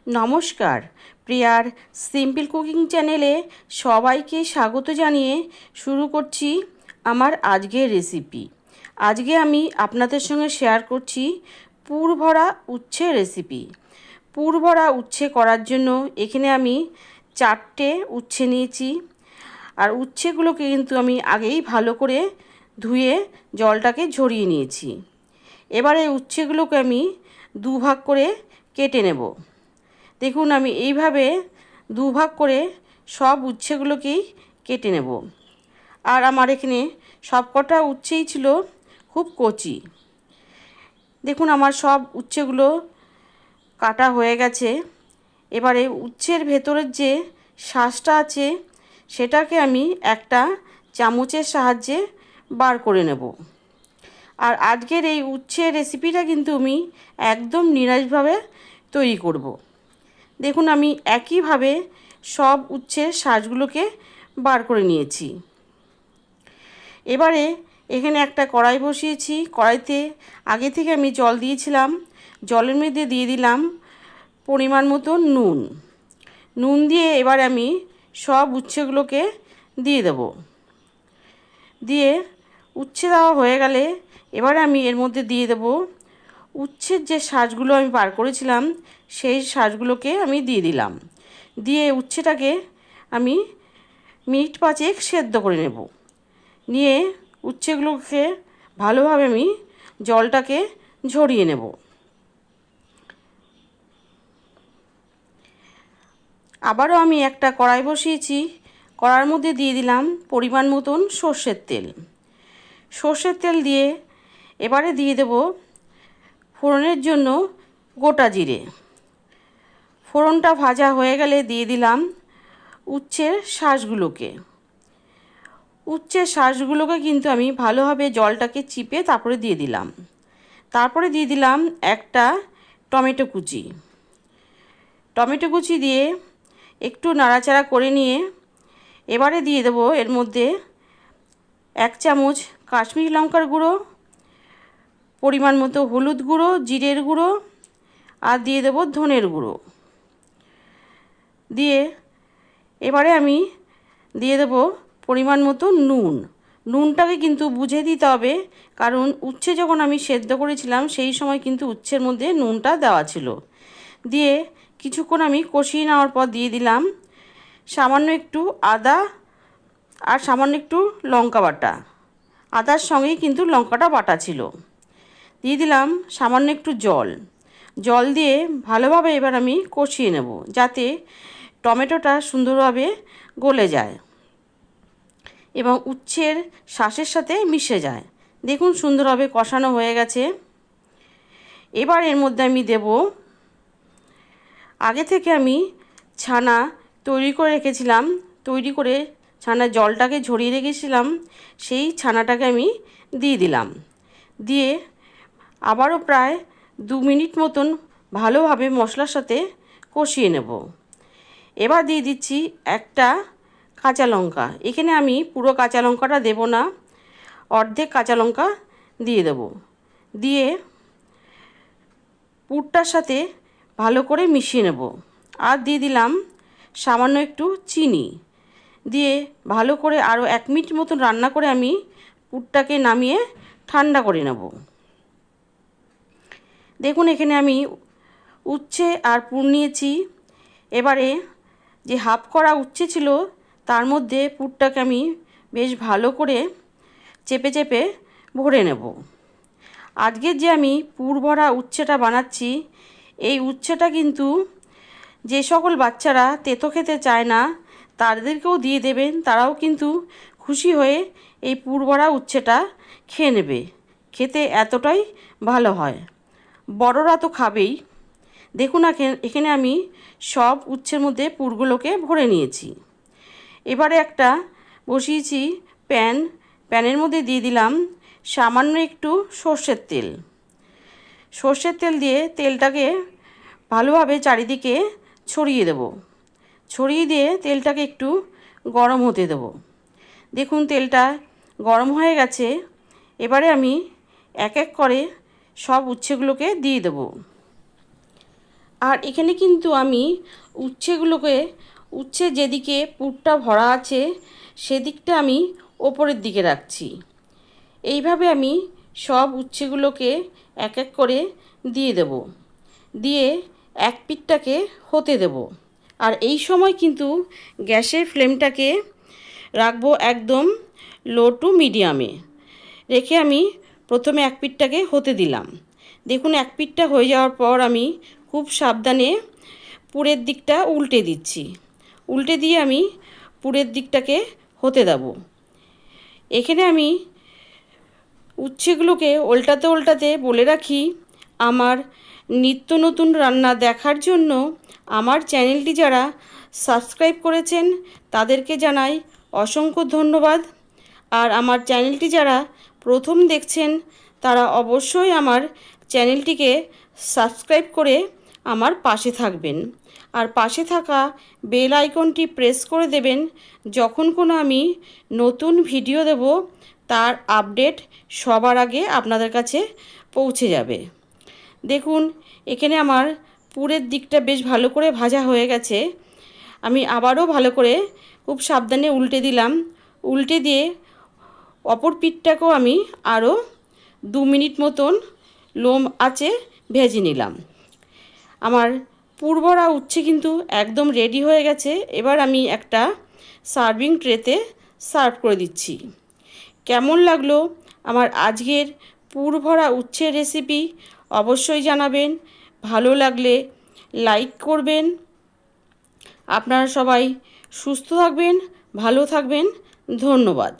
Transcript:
নমস্কার, প্রিয়ার simple cooking চ্যানেলে সবাইকে স্বাগত জানিয়ে শুরু করছি আমার আজকের রেসিপি। আজকে আমি আপনাদের সঙ্গে শেয়ার করছি পুর ভরা উচ্ছে রেসিপি। পুর ভরা উচ্ছে করার জন্য এখানে আমি 4টে উচ্ছে নিয়েছি। আর উচ্ছেগুলোকে কিন্তু আমি আগেই ভালো করে ধুয়ে জলটাকে ঝরিয়ে নিয়েছি। এবারে উচ্ছেগুলোকে আমি দুভাগ করে কেটে নেব। দেখুন, আমি এইভাবে দুভাগ করে সব উচ্ছেগুলোকেই কেটে নেব। আর আমার এখানে সবকটা উচ্ছেই ছিল খুব কচি। দেখুন, আমার সব উচ্ছেগুলো কাটা হয়ে গেছে। এবারে উচ্ছের ভেতরের যে শাঁসটা আছে সেটাকে আমি একটা চামচের সাহায্যে বার করে নেব। আর আজকের এই উচ্ছের রেসিপিটা কিন্তু আমি একদম নিরামিষভাবে তৈরি করব। দেখুন, আমি একইভাবে সব উচ্ছের শাঁসগুলোকে বার করে নিয়েছি। এবারে এখানে একটা কড়াই বসিয়েছি। কড়াইতে আগে থেকে আমি জল দিয়েছিলাম। জলের মধ্যে দিয়ে দিলাম পরিমাণ মতো নুন। নুন দিয়ে এবার আমি সব উচ্ছেগুলোকে দিয়ে দেব। দিয়ে উচ্ছে দেওয়া হয়ে গেলে এবারে আমি এর মধ্যে দিয়ে দেব উচ্ছের যে শাঁসগুলো আমি বার করেছিলাম সেই শাঁসগুলোকে আমি দিয়ে দিলাম। দিয়ে উচ্ছেটাকে আমি মিনিট 5 সেদ্ধ করে নেব। নিয়ে উচ্ছেগুলোকে ভালোভাবে আমি জলটাকে ঝরিয়ে নেব। আবারও আমি একটা কড়াই বসিয়েছি। কড়াইয়ের মধ্যে দিয়ে দিলাম পরিমাণ মতন সর্ষের তেল। সর্ষের তেল দিয়ে এবারে দিয়ে দেব ফোড়নের জন্য গোটা জিরে। ফোড়নটা ভাজা হয়ে গেলে দিয়ে দিলাম উচ্ছের শাঁসগুলোকে। উচ্ছের শাঁসগুলোকে কিন্তু আমি ভালোভাবে জলটাকে চিপে তারপরে দিয়ে দিলাম। তারপরে দিয়ে দিলাম একটা টমেটো কুচি। টমেটো কুচি দিয়ে একটু নাড়াচাড়া করে নিয়ে এবারে দিয়ে দেবো এর মধ্যে 1 চামচ কাশ্মীরি লঙ্কার গুঁড়ো, পরিমাণ মতো হলুদ গুঁড়ো, জিরের গুঁড়ো আর দিয়ে দেবো ধনের গুঁড়ো। দিয়ে এবারে আমি দিয়ে দেবো পরিমাণ মতো নুন। নুনটাকে কিন্তু বুঝে দিতে হবে, কারণ উচ্ছে যখন আমি সেদ্ধ করেছিলাম সেই সময় কিন্তু উচ্ছের মধ্যে নুনটা দেওয়া ছিল। দিয়ে কিছুক্ষণ আমি কষিয়ে নেওয়ার পর দিয়ে দিলাম সামান্য একটু আদা আর সামান্য একটু লঙ্কা বাটা। আদার সঙ্গেই কিন্তু লঙ্কাটা বাটা ছিল। দিয়ে দিলাম সামান্য একটু জল। জল দিয়ে ভালোভাবে এবার আমি কষিয়ে নেব, যাতে টমেটোটা সুন্দরভাবে গলে যায় এবং উচ্ছের শাঁসের সাথে মিশে যায়। দেখুন, সুন্দরভাবে কষানো হয়ে গেছে। এবার এর মধ্যে আমি দেব আগে থেকে আমি ছানা তৈরি করে রেখেছিলাম। তৈরি করে ছানার জলটাকে ঝরিয়ে রেখেছিলাম, সেই ছানাটাকে আমি দিয়ে দিলাম। দিয়ে আবারও প্রায় 2 মিনিট মতন ভালোভাবে মশলার সাথে কষিয়ে নেব। এবার দিয়ে দিচ্ছি একটা কাঁচা লঙ্কা। এখানে আমি পুরো কাঁচা লঙ্কাটা দেব না, অর্ধেক কাঁচা লঙ্কা দিয়ে দেব। দিয়ে পুরটার সাথে ভালো করে মিশিয়ে নেব। আর দিয়ে দিলাম সামান্য একটু চিনি। দিয়ে ভালো করে আরও 1 মিনিট মতন রান্না করে আমি পুরটাকে নামিয়ে ঠান্ডা করে নেব। দেখুন, এখানে আমি উচ্ছে আর পুর নিয়েছি। এবারে যে হাফ করা উচ্ছে ছিল তার মধ্যে পুরটাকে আমি বেশ ভালো করে চেপে চেপে ভরে নেব। আজকের যে আমি পুর ভরা উচ্ছেটা বানাচ্ছি, এই উচ্ছেটা কিন্তু যে সকল বাচ্চারা তেতো খেতে চায় না তাদেরকেও দিয়ে দেবেন। তারাও কিন্তু খুশি হয়ে এই পুর ভরা উচ্ছেটা খেয়ে নেবে। খেতে এতটাই ভালো হয়, বড়রা তো খাবেই। দেখুন, এখানে আমি সব উচ্ছের মধ্যে পুরগুলোকে ভরে নিয়েছি। এবারে একটা বসিয়েছি প্যান। প্যানের মধ্যে দিয়ে দিলাম সামান্য একটু সর্ষের তেল। সর্ষের তেল দিয়ে তেলটাকে ভালোভাবে চারিদিকে ছড়িয়ে দেব। ছড়িয়ে দিয়ে তেলটাকে একটু গরম হতে দেব। দেখুন, তেলটা গরম হয়ে গেছে। এবারে আমি এক এক করে সব উচ্ছেগুলোকে দিয়ে দেব। আর এখানে কিন্তু আমি উচ্ছে যেদিকে পুরটা ভরা আছে সেদিকটা আমি ওপরের দিকে রাখছি। এইভাবে আমি সব উচ্ছেগুলোকে এক এক করে দিয়ে দেব, দিয়ে এক পিঠটাকে হতে দেব। আর এই সময় কিন্তু গ্যাসের ফ্লেমটাকে রাখবো একদম লো টু মিডিয়ামে রেখে আমি প্রথমে এক পিঠটাকে হতে দিলাম। দেখুন এক পিঠটা হয়ে যাওয়ার পর আমি খুব সাবধানে পুরের দিকটা উল্টে দিচ্ছি। উল্টে দিয়ে আমি পুরের দিকটাকে হতে দেব। এখানে আমি উচ্ছেগুলোকে উল্টাতে উল্টাতে বলে রাখি, আমার নিত্য নতুন রান্না দেখার জন্য আমার চ্যানেলটি যারা সাবস্ক্রাইব করেছেন তাদেরকে জানাই অসংখ্য ধন্যবাদ। আর আমার চ্যানেলটি যারা প্রথম দেখছেন তারা অবশ্যই আমার চ্যানেলটিকে সাবস্ক্রাইব করে আমার পাশে থাকবেন। আর পাশে থাকা বেল আইকনটি প্রেস করে দেবেন, যখন কোনো আমি নতুন ভিডিও দেব তার আপডেট সবার আগে আপনাদের কাছে পৌঁছে যাবে। দেখুন এখানে আমার পুরের দিকটা বেশ ভালো করে ভাজা হয়ে গেছে। আমি আবারও ভালো করে খুব সাবধানে উল্টে দিলাম। উল্টে দিয়ে অপর পিঠটাকেও আমি আরও 2 মিনিট মতন লো আঁচে ভেজে নিলাম। আমার পুর ভরা উচ্ছে কিন্তু একদম রেডি হয়ে গেছে। এবার আমি একটা সার্ভিং ট্রেতে সার্ভ করে দিচ্ছি। কেমন লাগলো আমার আজকের পুর ভরা উচ্ছের রেসিপি অবশ্যই জানাবেন। ভালো লাগলে লাইক করবেন। আপনারা সবাই সুস্থ থাকবেন, ভালো থাকবেন। ধন্যবাদ।